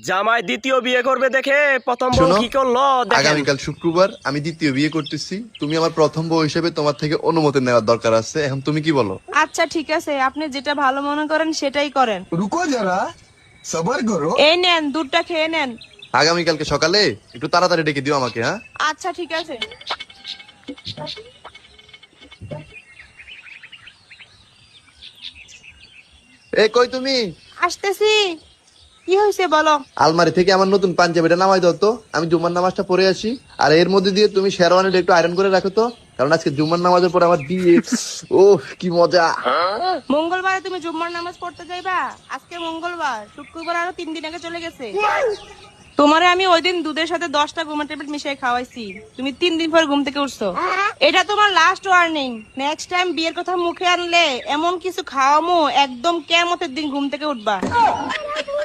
জামাই দ্বিতীয় বিয়ে করবে দেখে প্রথম বউ শোনো, কি করলো দেখেন। আগামীকাল শুক্রবার আমি দ্বিতীয় বিয়ে করতেছি। তুমি আমার প্রথম বউ হিসেবে তোমার থেকে অনুমতি নেওয়ার দরকার আছে। এখন তুমি কি বলো? আচ্ছা ঠিক আছে, আপনি যেটা ভালো মনে করেন সেটাই করেন। रुको जरा सबर करो। এই নেন, দুধটা খেয়ে নেন। আগামীকালকে সকালে একটু তাড়াতাড়ি ডেকে দিও আমাকে, হ্যাঁ? আচ্ছা ঠিক আছে। এই কই তুমি? আসতেছি। কি হয়েছে বলো। আলমারি থেকে আমার নতুন পাঞ্জাবিটা নামাই দাও তো, আমি জুম্মার নামাজটা পড়ে আসি। আর এর মধ্যে দিয়ে তুমি শেরওয়ানিটা একটু আয়রন করে রাখো তো, কারণ আজকে জুম্মার নামাজের পরে আমার বিয়ে। ওহ কি মজা। মঙ্গলবারে তুমি জুম্মার নামাজ পড়তে যাইবা? আজকে মঙ্গলবার, শুক্রবার আরো 3 দিন আগে চলে গেছে। তোমারে আমি ওই দিন দুধের সাথে 10টা ঘুমের ট্যাবলেট মিশিয়ে খাওয়াইছি, তুমি 3 দিন পর ঘুম থেকে উঠছো। এটা তোমার লাস্ট ওয়ার্নিং। নেক্সট টাইম বিয়ের কথা মুখে আনলে এমন কিছু খাওয়ামো একদম কিয়ামতের দিন ঘুম থেকে উঠবা।